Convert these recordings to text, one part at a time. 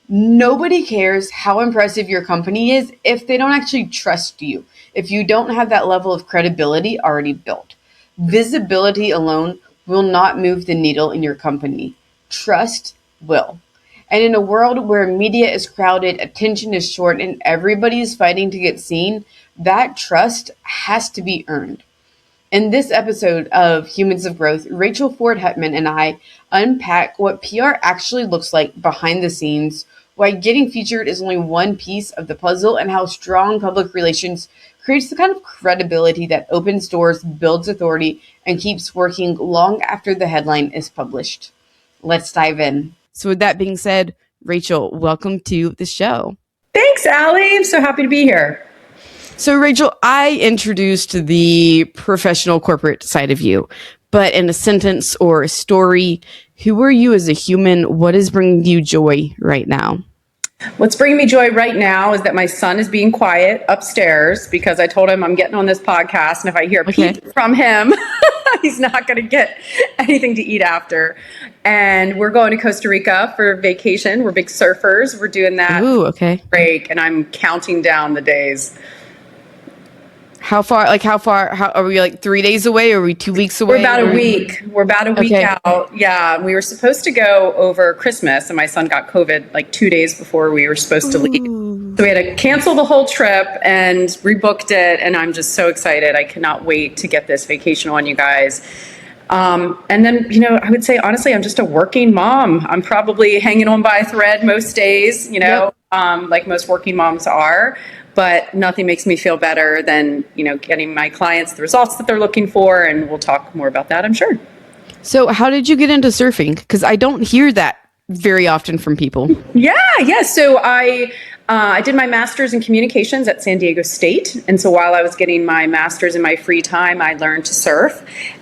Nobody cares how impressive your company is if they don't actually trust you, if you don't have that level of credibility already built. Visibility alone will not move the needle in your company. Trust will. And in a world where media is crowded, attention is short, and everybody is fighting to get seen, that trust has to be earned. In this episode of Humans of Growth, Rachel Ford-Hutman and I unpack what PR actually looks like behind the scenes, why getting featured is only one piece of the puzzle, and how strong public relations creates the kind of credibility that opens doors, builds authority, and keeps working long after the headline is published. Let's dive in. So with that being said, Rachel, welcome to the show. Thanks, Allie. I'm so happy to be here. So, Rachel, I introduced the professional corporate side of you, but in a sentence or a story, who are you as a human? What is bringing you joy right now? What's bringing me joy right now is that my son is being quiet upstairs because I told him I'm getting on this podcast, and if I hear a peep from him, he's not going to get anything to eat after. And we're going to Costa Rica for vacation. We're big surfers. We're doing that break, and I'm counting down the days. How far, how are we, 3 days away, or are we 2 weeks away? We're about a week. We're about a week out. Yeah. We were supposed to go over Christmas, and my son got COVID 2 days before we were supposed to leave. So we had to cancel the whole trip and rebooked it. And I'm just so excited. I cannot wait to get this vacation on, you guys. And then, I would say, honestly, I'm just a working mom. I'm probably hanging on by a thread most days, like most working moms are. But nothing makes me feel better than, getting my clients the results that they're looking for. And we'll talk more about that, I'm sure. So how did you get into surfing? Because I don't hear that very often from people. Yeah. So I did my master's in communications at San Diego State. And so while I was getting my master's in my free time, I learned to surf.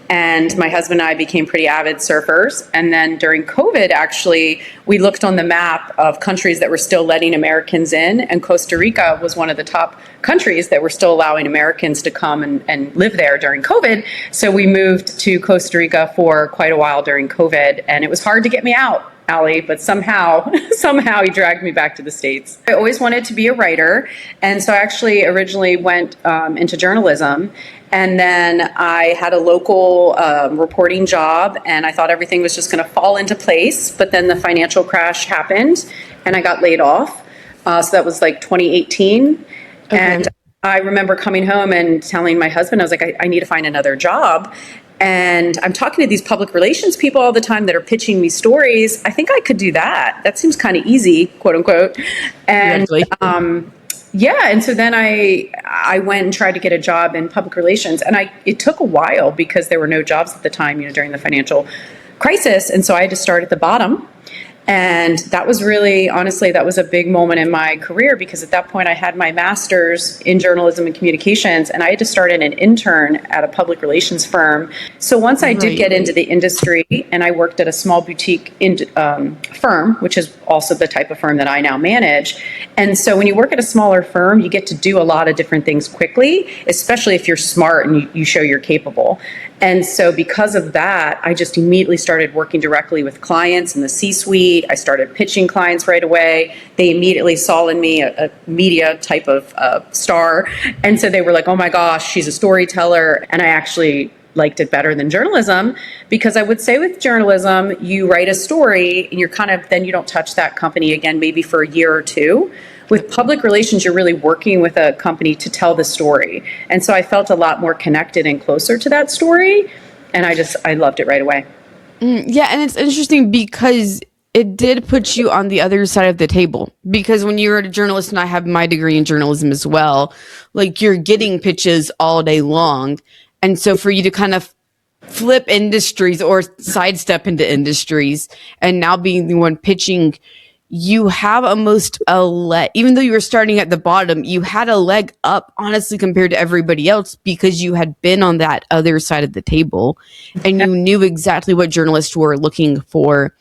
And my husband and I became pretty avid surfers. And then during COVID, actually, we looked on the map of countries that were still letting Americans in. And Costa Rica was one of the top countries that were still allowing Americans to come and live there during COVID. So we moved to Costa Rica for quite a while during COVID. And it was hard to get me out, Allie, but somehow he dragged me back to the States. I always wanted to be a writer. And so I actually originally went into journalism. And then I had a local reporting job, and I thought everything was just going to fall into place. But then the financial crash happened, and I got laid off. So that was 2018. Okay. And I remember coming home and telling my husband, I was like, I need to find another job. And I'm talking to these public relations people all the time that are pitching me stories. I think I could do that. That seems kind of easy, quote unquote. And and so then I went and tried to get a job in public relations, and it took a while because there were no jobs at the time, during the financial crisis. And so I had to start at the bottom. And that was really, honestly, that was a big moment in my career, because at that point I had my master's in journalism and communications, and I had to start in an intern at a public relations firm. So once I did get into the industry, and I worked at a small boutique firm, which is also the type of firm that I now manage. And so when you work at a smaller firm, you get to do a lot of different things quickly, especially if you're smart and you show you're capable. And so because of that, I just immediately started working directly with clients in the C-suite. I started pitching clients right away. They immediately saw in me a media type of star. And so they were like, oh my gosh, she's a storyteller. And I actually liked it better than journalism, because I would say with journalism, you write a story and then you don't touch that company again, maybe for a year or two. With public relations, you're really working with a company to tell the story. And so I felt a lot more connected and closer to that story. And I loved it right away. Yeah. And it's interesting because it did put you on the other side of the table, because when you're a journalist, and I have my degree in journalism as well, you're getting pitches all day long. And so for you to kind of flip industries or sidestep into industries and now being the one pitching, you have almost a leg, even though you were starting at the bottom, you had a leg up, honestly, compared to everybody else, because you had been on that other side of the table and you knew exactly what journalists were looking for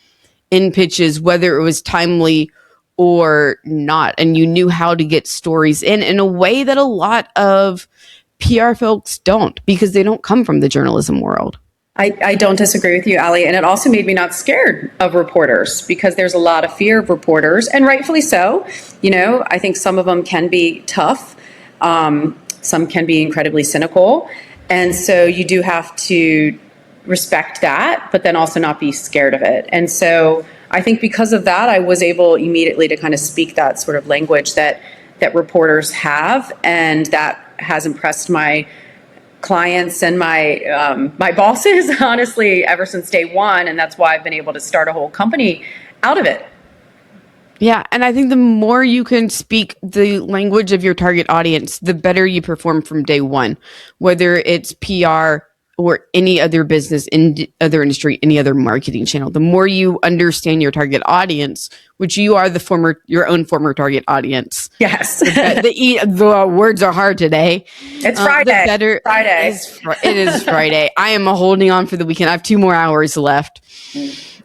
in pitches, whether it was timely or not. And you knew how to get stories in a way that a lot of PR folks don't, because they don't come from the journalism world. I don't disagree with you, Ali. And it also made me not scared of reporters because there's a lot of fear of reporters, and rightfully so. I think some of them can be tough. Some can be incredibly cynical. And so you do have to respect that, but then also not be scared of it. And so I think because of that, I was able immediately to kind of speak that sort of language that reporters have, and that has impressed my clients and my bosses, honestly, ever since day one. And that's why I've been able to start a whole company out of it. Yeah, and I think the more you can speak the language of your target audience, the better you perform from day one, whether it's PR or any other business, in other industry, any other marketing channel. The more you understand your target audience, which you are your own former target audience. Yes. The words are hard today. It's Friday. The better Friday. It is Friday. I am holding on for the weekend. I have 2 more hours left.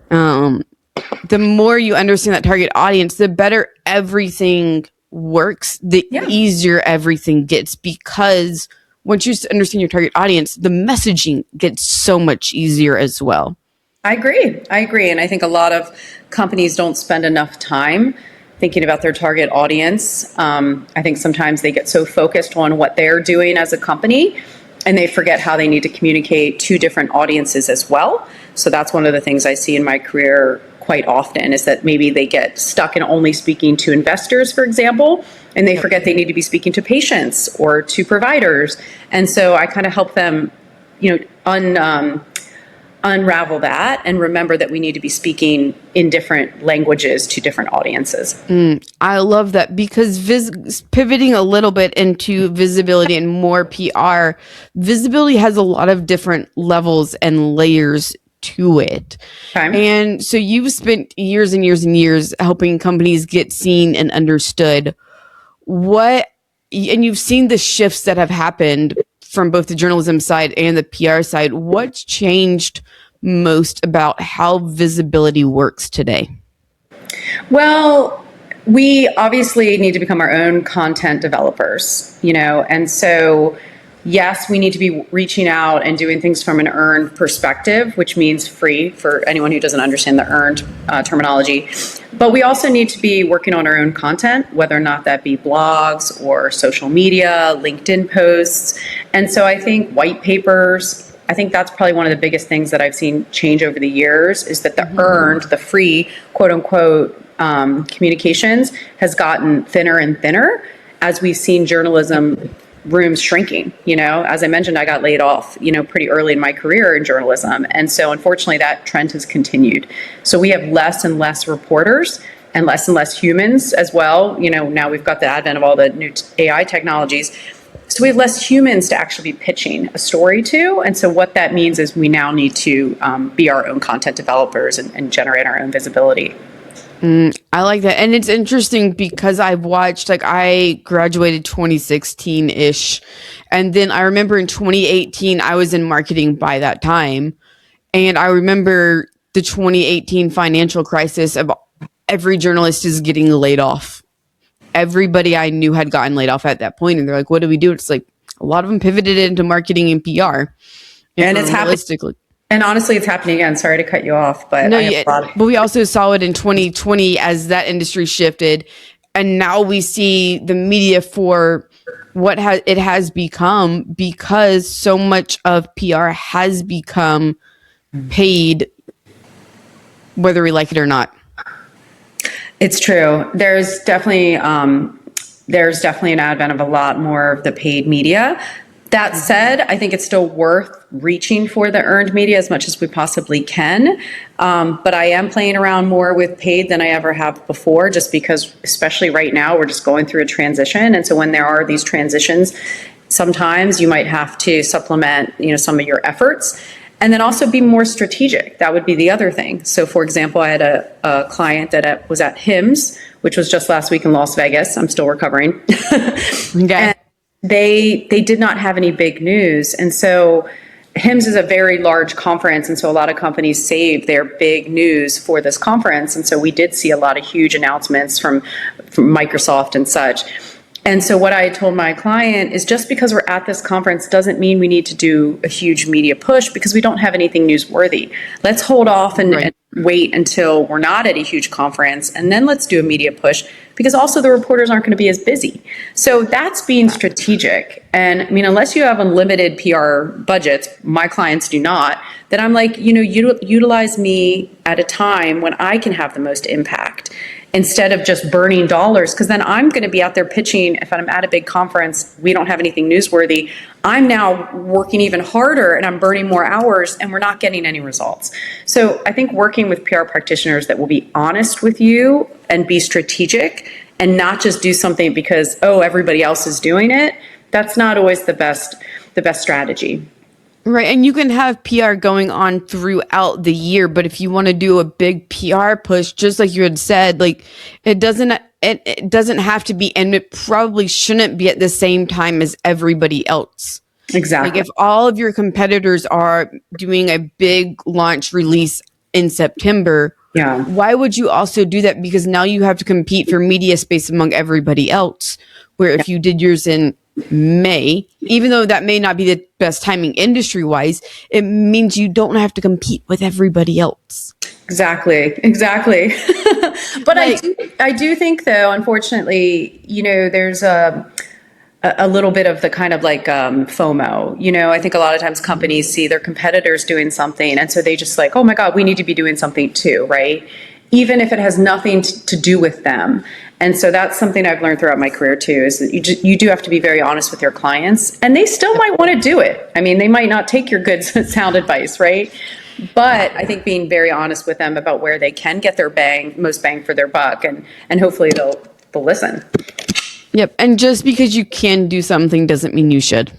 The more you understand that target audience, the better everything works, the easier everything gets, because once you understand your target audience, the messaging gets so much easier as well. I agree. And I think a lot of companies don't spend enough time thinking about their target audience. I think sometimes they get so focused on what they're doing as a company, and they forget how they need to communicate to different audiences as well. So that's one of the things I see in my career quite often, is that maybe they get stuck in only speaking to investors, for example, and they forget they need to be speaking to patients or to providers. And so I kind of help them, unravel that and remember that we need to be speaking in different languages to different audiences. I love that, because pivoting a little bit into visibility and more PR, visibility has a lot of different levels and layers to it. Okay. And so you've spent years and years and years helping companies get seen and understood. And you've seen the shifts that have happened from both the journalism side and the PR side. What's changed most about how visibility works today? Well, we obviously need to become our own content developers, and so yes, we need to be reaching out and doing things from an earned perspective, which means free for anyone who doesn't understand the earned terminology. But we also need to be working on our own content, whether or not that be blogs or social media, LinkedIn posts. And so I think white papers, I think that's probably one of the biggest things that I've seen change over the years, is that the earned, the free, quote unquote, communications has gotten thinner and thinner as we've seen journalism rooms shrinking. As I mentioned, I got laid off, pretty early in my career in journalism. And so unfortunately that trend has continued. So we have less and less reporters and less humans as well. Now we've got the advent of all the new AI technologies. So we have less humans to actually be pitching a story to. And so what that means is we now need to be our own content developers and generate our own visibility. I like that. And it's interesting because I've watched, I graduated 2016-ish. And then I remember in 2018, I was in marketing by that time. And I remember the 2018 financial crisis of every journalist is getting laid off. Everybody I knew had gotten laid off at that point. And they're like, what do we do? It's like a lot of them pivoted into marketing and PR. And it's happening. And honestly, it's happening again. Sorry to cut you off, but but we also saw it in 2020 as that industry shifted, and now we see the media for what it has become, because so much of PR has become paid, whether we like it or not. It's true. There's definitely an advent of a lot more of the paid media. That said, I think it's still worth reaching for the earned media as much as we possibly can. But I am playing around more with paid than I ever have before, just because, especially right now, we're just going through a transition. And so when there are these transitions, sometimes you might have to supplement, some of your efforts, and then also be more strategic. That would be the other thing. So for example, I had a client that was at HIMSS, which was just last week in Las Vegas. I'm still recovering. Okay. And they did not have any big news. And so HIMSS is a very large conference. And so a lot of companies save their big news for this conference. And so we did see a lot of huge announcements from Microsoft and such. And so what I told my client is just because we're at this conference doesn't mean we need to do a huge media push because we don't have anything newsworthy. Let's hold off and wait until we're not at a huge conference, and then let's do a media push, because also the reporters aren't going to be as busy. So that's being strategic. And I mean, unless you have unlimited PR budgets, my clients do not, then I'm like, utilize me at a time when I can have the most impact, instead of just burning dollars, because then I'm going to be out there pitching. If I'm at a big conference, we don't have anything newsworthy, I'm now working even harder and I'm burning more hours and we're not getting any results. So I think working with PR practitioners that will be honest with you and be strategic and not just do something because, oh, everybody else is doing it, that's not always the best strategy. Right. And you can have PR going on throughout the year, but if you want to do a big PR push, just like you had said, like it doesn't have to be, and it probably shouldn't be at the same time as everybody else. Exactly. Like if all of your competitors are doing a big launch release in September, why would you also do that? Because now you have to compete for media space among everybody else. Where if you did yours in May, even though that may not be the best timing industry wise, it means you don't have to compete with everybody else. Exactly. But I do think, though, unfortunately, there's a little bit of the kind of like FOMO. I think a lot of times companies see their competitors doing something, and so they just like, oh my God, we need to be doing something too, right? Even if it has nothing to do with them. And so that's something I've learned throughout my career too, is that you do have to be very honest with your clients, and they still might want to do it. I mean, they might not take your good sound advice, right? But I think being very honest with them about where they can get their most bang for their buck, and hopefully they'll listen. Yep. And just because you can do something doesn't mean you should.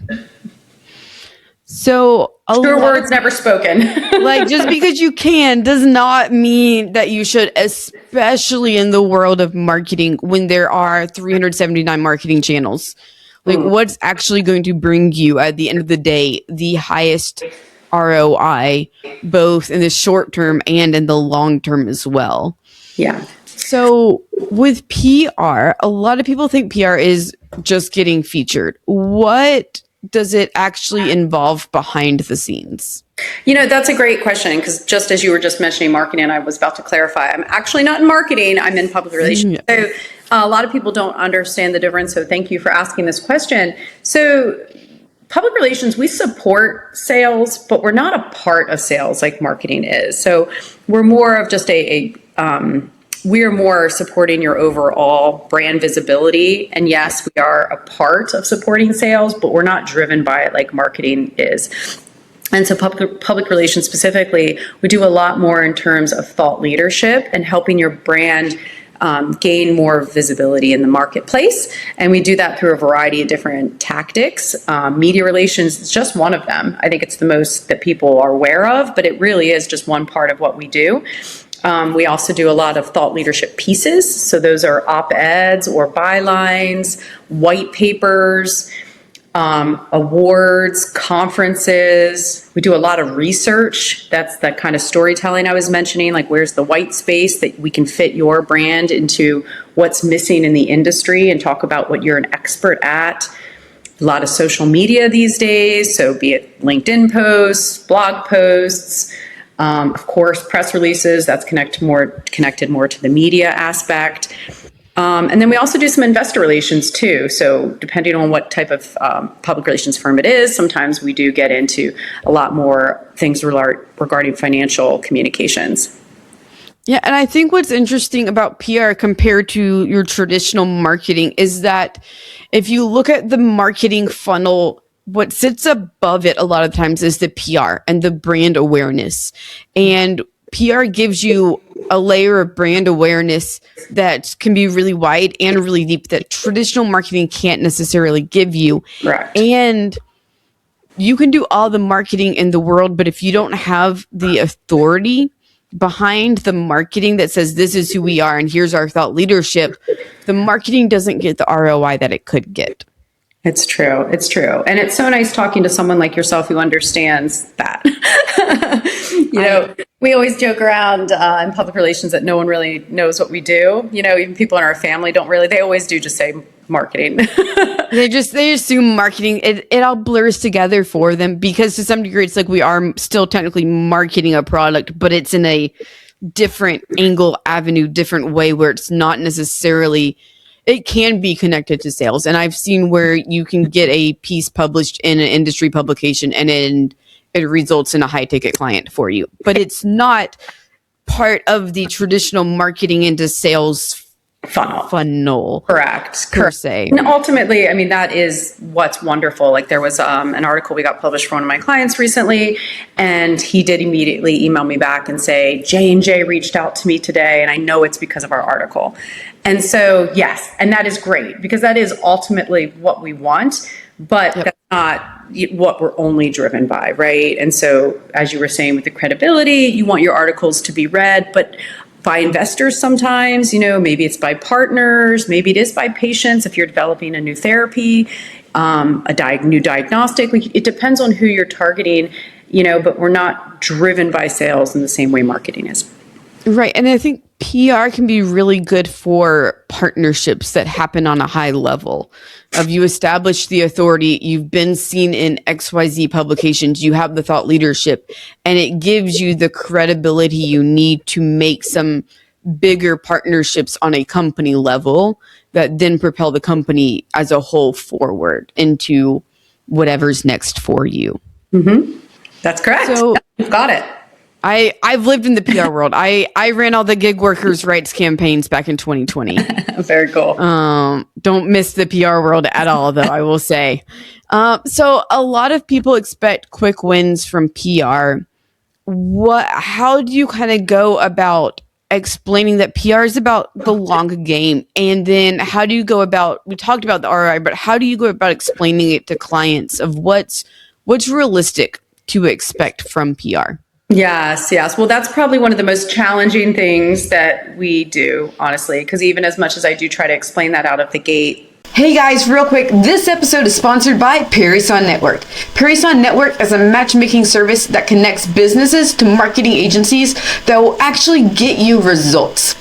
So true words never spoken. Like just because you can does not mean that you should, especially in the world of marketing when there are 379 marketing channels. Like what's actually going to bring you at the end of the day the highest ROI, both in the short term and in the long term as well. Yeah. So with PR, a lot of people think PR is just getting featured. What does it actually involve behind the scenes? That's a great question, because just as you were just mentioning marketing, and I was about to clarify, I'm actually not in marketing, I'm in public relations. So a lot of people don't understand the difference. So thank you for asking this question. So public relations, we support sales, but we're not a part of sales like marketing is. So we're more of just we're more supporting your overall brand visibility. And yes, we are a part of supporting sales, but we're not driven by it like marketing is. And so public relations specifically, we do a lot more in terms of thought leadership and helping your brand gain more visibility in the marketplace. And we do that through a variety of different tactics. Media relations is just one of them. I think it's the most that people are aware of, but it really is just one part of what we do. We also do a lot of thought leadership pieces. So those are op-eds or bylines, white papers, awards, conferences. We do a lot of research. That's that kind of storytelling I was mentioning, like where's the white space that we can fit your brand into what's missing in the industry and talk about what you're an expert at. A lot of social media these days, so be it LinkedIn posts, blog posts, of course, press releases, that's connected more to the media aspect. And then we also do some investor relations too. So depending on what type of public relations firm it is, sometimes we do get into a lot more things regarding financial communications. Yeah, and I think what's interesting about PR compared to your traditional marketing is that if you look at the marketing funnel, what sits above it a lot of times is the PR and the brand awareness. And PR gives you a layer of brand awareness that can be really wide and really deep that traditional marketing can't necessarily give you. Correct. And you can do all the marketing in the world, but if you don't have the authority behind the marketing that says this is who we are and here's our thought leadership, the marketing doesn't get the ROI that it could get. It's true. It's true. And it's so nice talking to someone like yourself who understands that. We always joke around in public relations that no one really knows what we do. Even people in our family don't really. They always do just say, marketing. They assume marketing, it all blurs together for them, because to some degree it's like we are still technically marketing a product, but it's in a different angle, avenue, different way, where it's not necessarily, it can be connected to sales. And I've seen where you can get a piece published in an industry publication and then it results in a high ticket client for you, but it's not part of the traditional marketing into sales funnel. Correct. Per se. And ultimately, I mean, that is what's wonderful. Like there was an article we got published for one of my clients recently, and he did immediately email me back and say, J&J reached out to me today, and I know it's because of our article. And so, yes, and that is great, because that is ultimately what we want, but that's not what we're only driven by, right? And so, as you were saying, with the credibility, you want your articles to be read, but by investors sometimes, maybe it's by partners, maybe it is by patients if you're developing a new therapy, new diagnostic. It depends on who you're targeting, but we're not driven by sales in the same way marketing is. Right. And I think PR can be really good for partnerships that happen on a high level. Of you establish the authority, you've been seen in XYZ publications, you have the thought leadership, and it gives you the credibility you need to make some bigger partnerships on a company level that then propel the company as a whole forward into whatever's next for you. Mm-hmm. That's correct. So you've got it. I've lived in the PR world. I ran all the gig workers' rights campaigns back in 2020. Very cool. Don't miss the PR world at all, though, I will say. So a lot of people expect quick wins from PR. How do you kind of go about explaining that PR is about the long game? And then how do you go about, we talked about the ROI, but how do you go about explaining it to clients of what's realistic to expect from PR? Yes. Well, that's probably one of the most challenging things that we do, honestly, because even as much as I do try to explain that out of the gate. Hey guys, real quick, this episode is sponsored by Parison Network. Parison Network is a matchmaking service that connects businesses to marketing agencies that will actually get you results.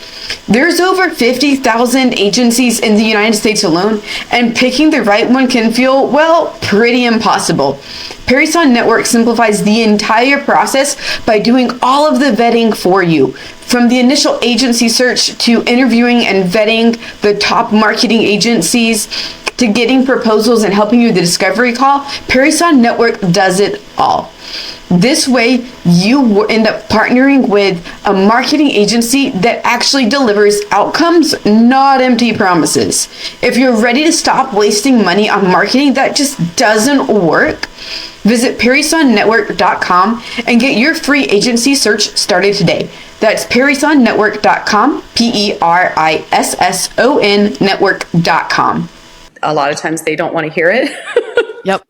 There's over 50,000 agencies in the United States alone, and picking the right one can feel, well, pretty impossible. Parison Network simplifies the entire process by doing all of the vetting for you. From the initial agency search to interviewing and vetting the top marketing agencies to getting proposals and helping you with the discovery call, Parison Network does it all. This way, you end up partnering with a marketing agency that actually delivers outcomes, not empty promises. If you're ready to stop wasting money on marketing that just doesn't work, visit ParisonNetwork.com and get your free agency search started today. That's ParisonNetwork.com, PERISSON network.com. A lot of times they don't want to hear it. Yep.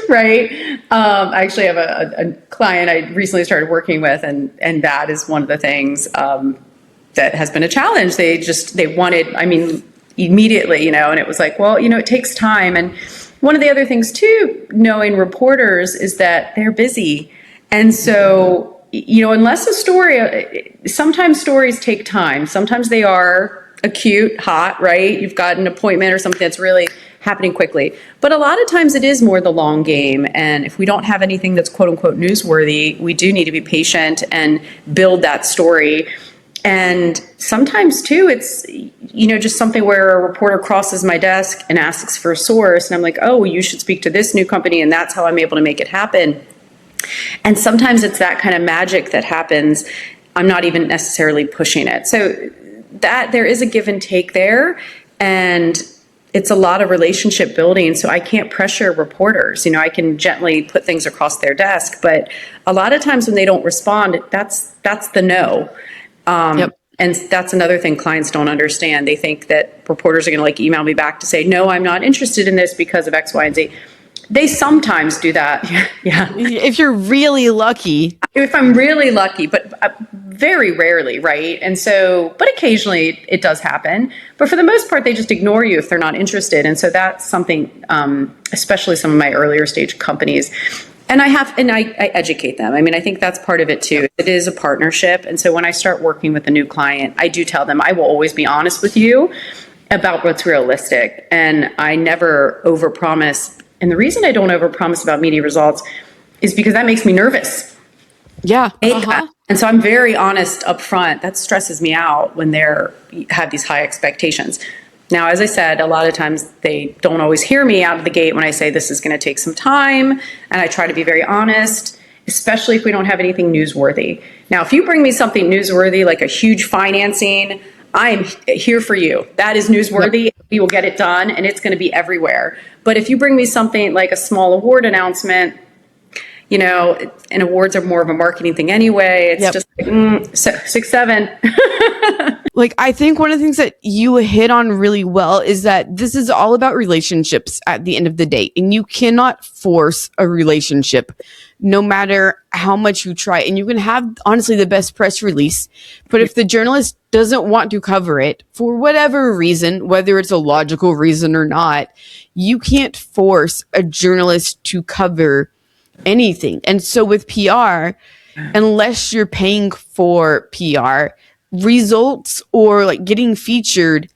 Right. I actually have a client I recently started working with, and that is one of the things that has been a challenge. They wanted, immediately, and it was like, well, it takes time. And one of the other things too, knowing reporters, is that they're busy. And so, unless a story, sometimes stories take time. Sometimes they are acute, hot, right? You've got an appointment or something that's really happening quickly. But a lot of times it is more the long game. And if we don't have anything that's quote unquote newsworthy, we do need to be patient and build that story. And sometimes too, it's, just something where a reporter crosses my desk and asks for a source. And I'm like, oh, you should speak to this new company. And that's how I'm able to make it happen. And sometimes it's that kind of magic that happens. I'm not even necessarily pushing it. So that there is a give and take there. And it's a lot of relationship building. So I can't pressure reporters. I can gently put things across their desk. But a lot of times when they don't respond, that's the no. Yep. And that's another thing clients don't understand. They think that reporters are going to email me back to say, no, I'm not interested in this because of X, Y, and Z. They sometimes do that. Yeah. If you're really lucky. If I'm really lucky, but very rarely, right? And so, but occasionally it does happen. But for the most part, they just ignore you if they're not interested. And so that's something, especially some of my earlier stage companies. And I educate them. I think that's part of it too. It is a partnership. And so when I start working with a new client, I do tell them I will always be honest with you. about what's realistic. And I never overpromise. And the reason I don't overpromise about media results is because that makes me nervous. Yeah. And so I'm very honest up front. That stresses me out when they're have these high expectations. Now, as I said, a lot of times they don't always hear me out of the gate when I say this is going to take some time. And I try to be very honest, especially if we don't have anything newsworthy. Now, if you bring me something newsworthy, like a huge financing, I'm here for you. That is newsworthy. Yep. We will get it done and it's going to be everywhere. But if you bring me something like a small award announcement, you know, and awards are more of a marketing thing anyway. It's just like, 6, 7. Like, I think one of the things that you hit on really well is that this is all about relationships at the end of the day. And you cannot force a relationship no matter how much you try. And you can have, honestly, the best press release. But if the journalist doesn't want to cover it for whatever reason, whether it's a logical reason or not, you can't force a journalist to cover anything. And so with PR, unless you're paying for PR, results or like getting featured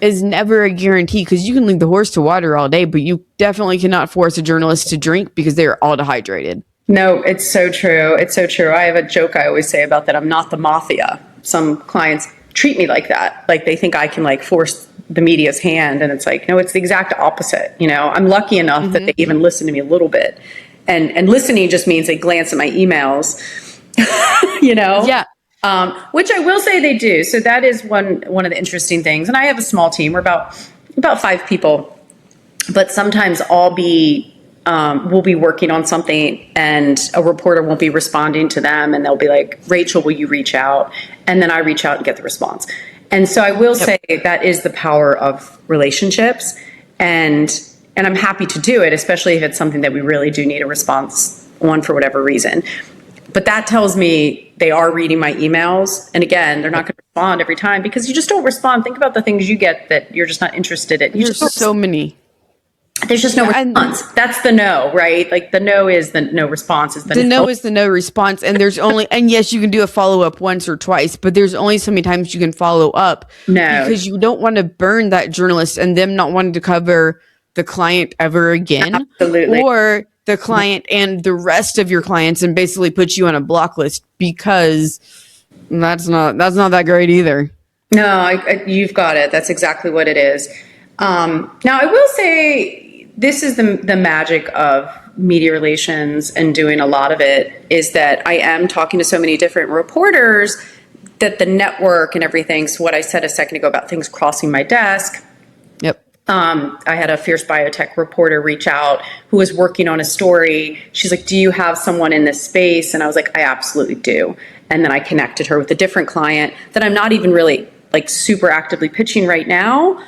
is never a guarantee, because you can lead the horse to water all day, but you definitely cannot force a journalist to drink because they're all dehydrated. No, it's so true. It's so true. I have a joke I always say about that. I'm not the mafia. Some clients treat me like that. Like they think I can like force the media's hand. And it's like, no, it's the exact opposite. You know, I'm lucky enough that they even listen to me a little bit. And listening just means they glance at my emails, you know? Yeah. Which I will say they do. So that is one of the interesting things. And I have a small team. We're about 5 people. But sometimes we'll be working on something and a reporter won't be responding to them. And they'll be like, Rachel, will you reach out? And then I reach out and get the response. And so I will say that is the power of relationships. And I'm happy to do it, especially if it's something that we really do need a response on for whatever reason. But that tells me they are reading my emails. And again, they're not going to respond every time because you just don't respond. Think about the things you get that you're just not interested in. There's so many. There's just no response. That's the no, right? Like the no is the no response is the no is the no response. And there's only, and yes, you can do a follow-up once or twice, but there's only so many times you can follow up. No. Because you don't want to burn that journalist and them not wanting to cover the client ever again. Absolutely. Or the client and the rest of your clients and basically put you on a block list, because that's not that great either. No, you've got it. That's exactly what it is. Now, I will say this is the magic of media relations and doing a lot of it, is that I am talking to so many different reporters that the network and everything. So what I said a second ago about things crossing my desk. Yep. I had a fierce biotech reporter reach out who was working on a story. She's like, do you have someone in this space? And I was like, I absolutely do. And then I connected her with a different client that I'm not even really like super actively pitching right now,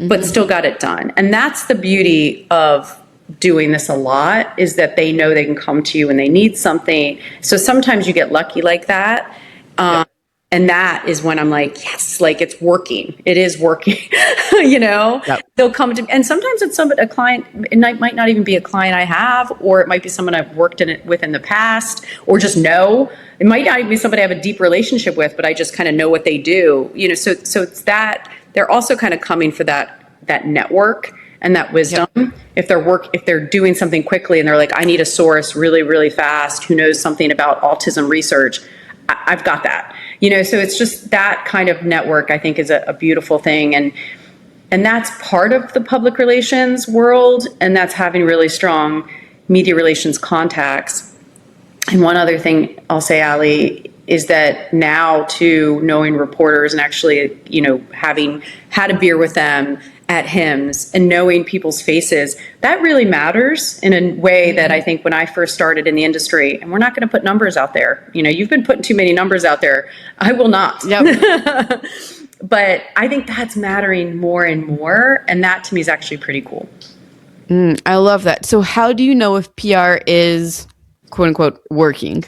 but still got it done. And that's the beauty of doing this a lot, is that they know they can come to you when they need something. So sometimes you get lucky like that. And that is when I'm like, yes, like it's working. It is working, you know? Yep. They'll come to me. And sometimes it's a client, it might not even be a client I have, or it might be someone I've worked with in the past, or just know. It might not even be somebody I have a deep relationship with, but I just kind of know what they do. You know, so it's that they're also kind of coming for that network and that wisdom. Yep. If they're doing something quickly and they're like, I need a source really, really fast who knows something about autism research, I've got that. You know, so it's just that kind of network, I think, is a beautiful thing. And that's part of the public relations world, and that's having really strong media relations contacts. And one other thing I'll say, Ali, is that now too, knowing reporters and actually, you know, having had a beer with them at HIMSS and knowing people's faces, that really matters in a way that I think when I first started in the industry, and we're not going to put numbers out there. You know, you've been putting too many numbers out there. I will not. Yep. But I think that's mattering more and more. And that to me is actually pretty cool. I love that. So how do you know if PR is quote unquote working?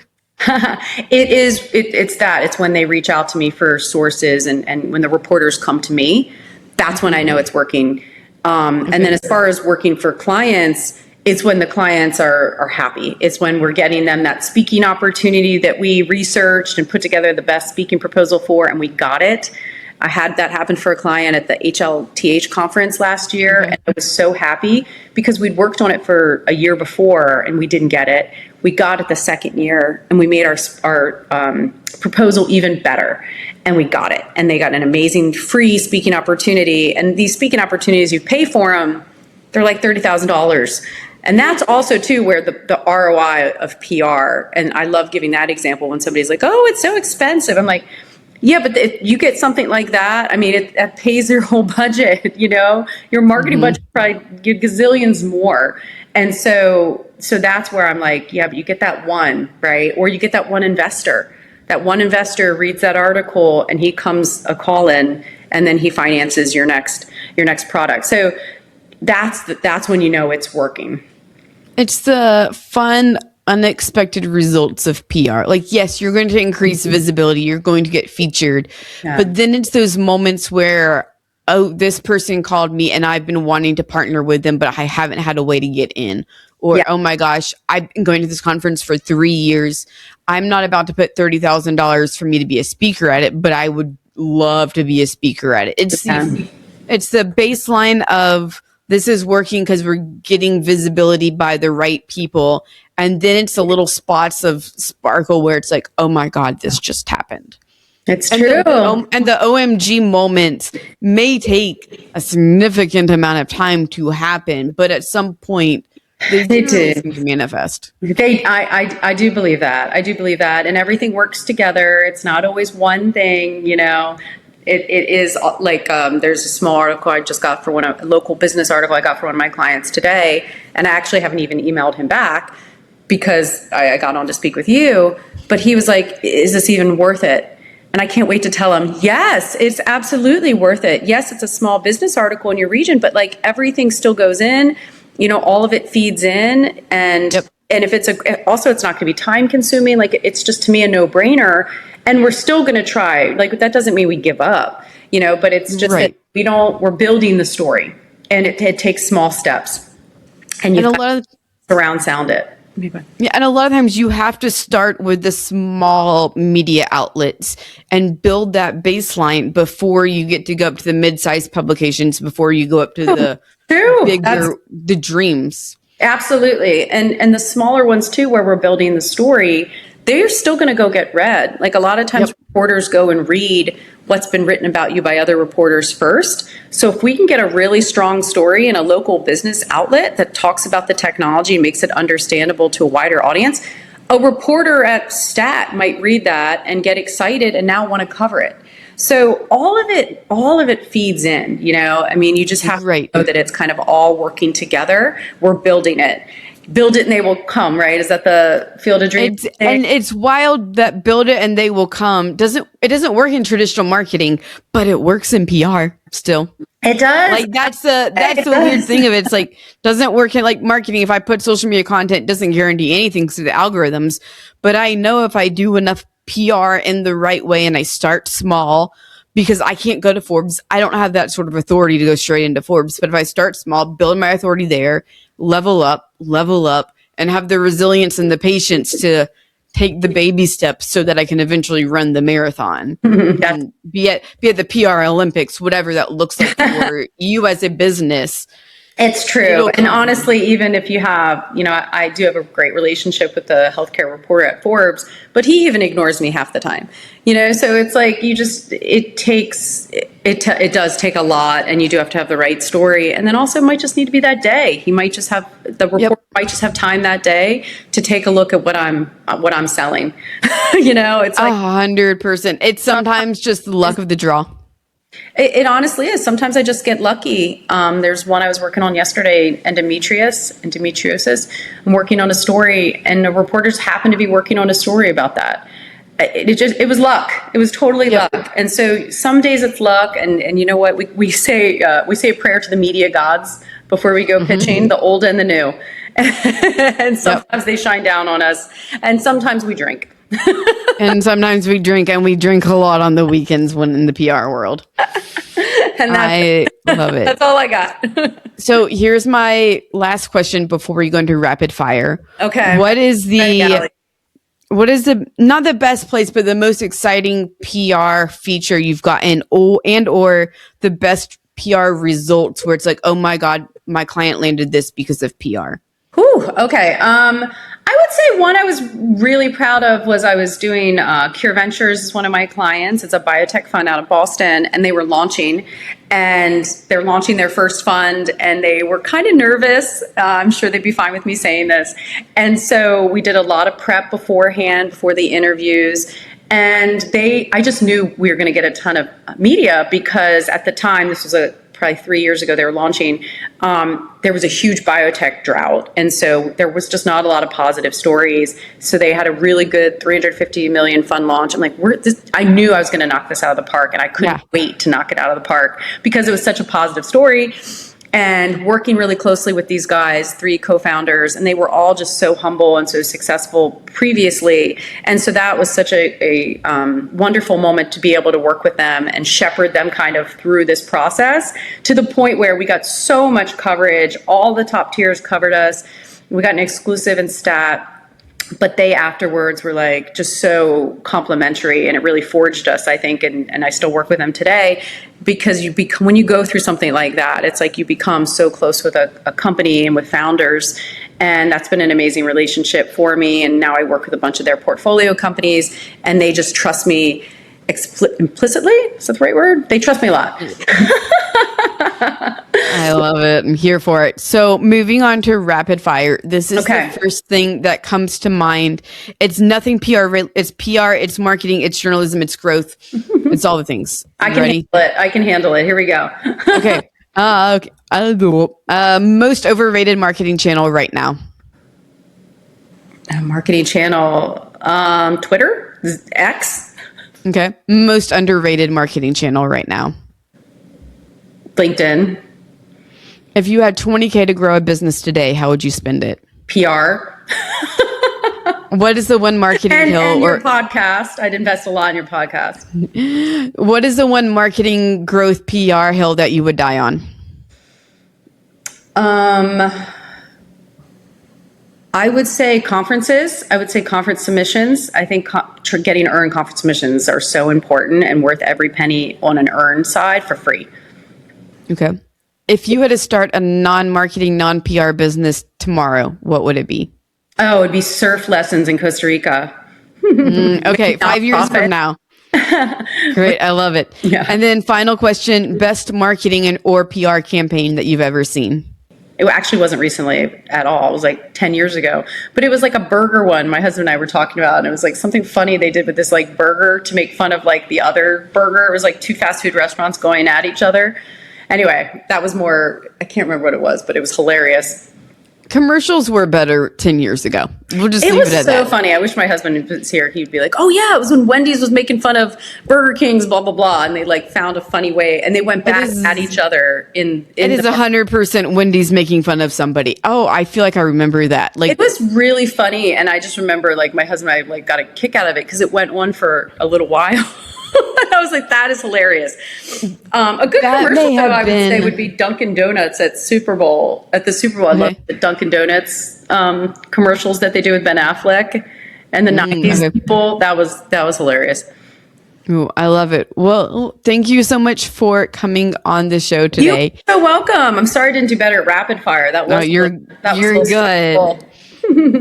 It's when they reach out to me for sources and when the reporters come to me, that's when I know it's working. And then as far as working for clients, it's when the clients are happy. It's when we're getting them that speaking opportunity that we researched and put together the best speaking proposal for, and we got it. I had that happen for a client at the HLTH conference last year, and I was so happy because we'd worked on it for a year before and we didn't get it. We got it the second year and we made our proposal even better, and we got it. And they got an amazing free speaking opportunity. And these speaking opportunities, you pay for them, they're like $30,000. And that's also too where the ROI of PR, and I love giving that example when somebody's like, oh, it's so expensive. I'm like, yeah, but if you get something like that, I mean, it pays your whole budget, your marketing budget probably get gazillions more. And so that's where I'm like, yeah, but you get that one, right? Or you get that one investor. That one investor reads that article and he comes a call in, and then he finances your next product. So that's when it's working. It's the fun, unexpected results of PR. Like, yes, you're going to increase visibility, you're going to get featured, but then it's those moments where, oh, this person called me and I've been wanting to partner with them, but I haven't had a way to get in. Or, oh my gosh, I've been going to this conference for 3 years. I'm not about to put $30,000 for me to be a speaker at it, but I would love to be a speaker at it. It's the baseline of, this is working because we're getting visibility by the right people. And then it's the little spots of sparkle where it's like, oh my God, this just happened. It's true. And the OMG moments may take a significant amount of time to happen, but at some point, they do seem to manifest. I do believe that. I do believe that. And everything works together. It's not always one thing, It is like there's a small article I just got for a local business article I got for one of my clients today, and I actually haven't even emailed him back because I got on to speak with you. But he was like, "Is this even worth it?" And I can't wait to tell him, yes, it's absolutely worth it. Yes, it's a small business article in your region, but like everything still goes in. All of it feeds in, and and if it's also it's not going to be time consuming. Like it's just to me a no brainer. And we're still going to try. Like, that doesn't mean we give up, but it's just that we're building the story, and it takes small steps. And you've got to surround sound it. Yeah, and a lot of times you have to start with the small media outlets and build that baseline before you get to go up to the mid-sized publications, before you go up to the bigger, the dreams. Absolutely. And the smaller ones too, where we're building the story, they're still going to go get read. Like a lot of times reporters go and read what's been written about you by other reporters first. So if we can get a really strong story in a local business outlet that talks about the technology and makes it understandable to a wider audience, a reporter at Stat might read that and get excited and now want to cover it. So all of it feeds in, I mean, you just have to know that it's kind of all working together. We're building it. Build it and they will come, right? Is that the Field of Dreams? And it's wild that build it and they will come. It doesn't work in traditional marketing, but it works in PR still. It does. Like that's the weird thing of it. It's like, doesn't work in like marketing. If I put social media content, it doesn't guarantee anything through the algorithms. But I know if I do enough PR in the right way and I start small, because I can't go to Forbes. I don't have that sort of authority to go straight into Forbes. But if I start small, build my authority there, level up, and have the resilience and the patience to take the baby steps so that I can eventually run the marathon and be at the PR Olympics, whatever that looks like for you as a business. It's true. And honestly, even if you have, I do have a great relationship with the healthcare reporter at Forbes, but he even ignores me half the time, so it's like, it does take a lot, and you do have to have the right story. And then also it might just need to be that day. He might just have, the reporter might just have time that day to take a look at what I'm selling. It's like 100%. It's sometimes just the luck of the draw. It honestly is. Sometimes I just get lucky. There's one I was working on yesterday, endometriosis. I'm working on a story, and the reporters happen to be working on a story about that. It was luck. It was totally luck. And so some days it's luck, and you know what? We say a prayer to the media gods before we go pitching, the old and the new. And sometimes they shine down on us, and sometimes we drink. And sometimes we drink, and we drink a lot on the weekends when in the PR world. And I love it. That's all I got. So here's my last question before we go into rapid fire. Okay. What is the What is not the best place, but the most exciting PR feature you've gotten, or the best PR results where it's like, oh my God, my client landed this because of PR? Whew, okay. I would say one I was really proud of was I was doing Cure Ventures is one of my clients. It's a biotech fund out of Boston, and they were launching, and they're launching their first fund, and they were kind of nervous. I'm sure they'd be fine with me saying this. And so we did a lot of prep beforehand, before the interviews. And I just knew we were going to get a ton of media because at the time, this was probably 3 years ago, they were launching, there was a huge biotech drought. And so there was just not a lot of positive stories. So they had a really good 350 million fund launch. I'm like, I knew I was going to knock this out of the park, and I couldn't wait to knock it out of the park because it was such a positive story. And working really closely with these guys, 3 co-founders, and they were all just so humble and so successful previously. And so that was such a wonderful moment to be able to work with them and shepherd them kind of through this process to the point where we got so much coverage. All the top tiers covered us. We got an exclusive in Stat. But they afterwards were like just so complimentary, and it really forged us, I think, and I still work with them today because when you go through something like that, it's like you become so close with a company and with founders, and that's been an amazing relationship for me. And now I work with a bunch of their portfolio companies, and they just trust me implicitly. Is that the right word? They trust me a lot. I love it. I'm here for it. So moving on to rapid fire. This is the first thing that comes to mind. It's nothing PR. It's PR. It's marketing. It's journalism. It's growth. It's all the things. I can handle it. Here we go. Okay. Okay. Most overrated marketing channel right now. Marketing channel. Twitter. X. Okay. Most underrated marketing channel right now. LinkedIn. If you had $20K to grow a business today, how would you spend it? PR. What is the one marketing hill and your podcast? I'd invest a lot in your podcast. What is the one marketing growth PR hill that you would die on? I would say conferences. I would say conference submissions. I think getting earned conference submissions are so important and worth every penny on an earned side for free. Okay. If you had to start a non-marketing, non-PR business tomorrow, what would it be? Oh, it'd be surf lessons in Costa Rica. Okay, 5 years from now. Great, I love it. Yeah. And then final question, best marketing or PR campaign that you've ever seen? It actually wasn't recently at all. It was like 10 years ago. But it was like a burger one my husband and I were talking about. And it was like something funny they did with this like burger to make fun of like the other burger. It was like 2 fast food restaurants going at each other. Anyway, that was more, I can't remember what it was, but it was hilarious. Commercials were better 10 years ago. We'll just leave it at that. It was so funny. I wish my husband was here. He'd be like, oh yeah, it was when Wendy's was making fun of Burger King's blah, blah, blah. And they like found a funny way and they went back at each other it is 100% Wendy's making fun of somebody. Oh, I feel like I remember that. Like, it was really funny. And I just remember like my husband and I like got a kick out of it because it went on for a little while. I was like, that is hilarious. A good commercial, though, I would say, would be Dunkin' Donuts at the Super Bowl. I love the Dunkin' Donuts commercials that they do with Ben Affleck and the 90s people. That was hilarious. Ooh, I love it. Well, thank you so much for coming on the show today. You're so welcome. I'm sorry I didn't do better at rapid fire. You're good.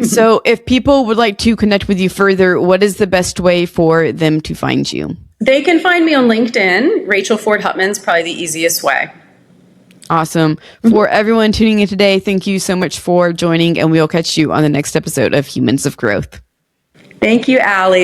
So if people would like to connect with you further, what is the best way for them to find you? They can find me on LinkedIn. Rachel Ford-Hutman is probably the easiest way. Awesome. For everyone tuning in today, thank you so much for joining, and we'll catch you on the next episode of Humans of Growth. Thank you, Allie.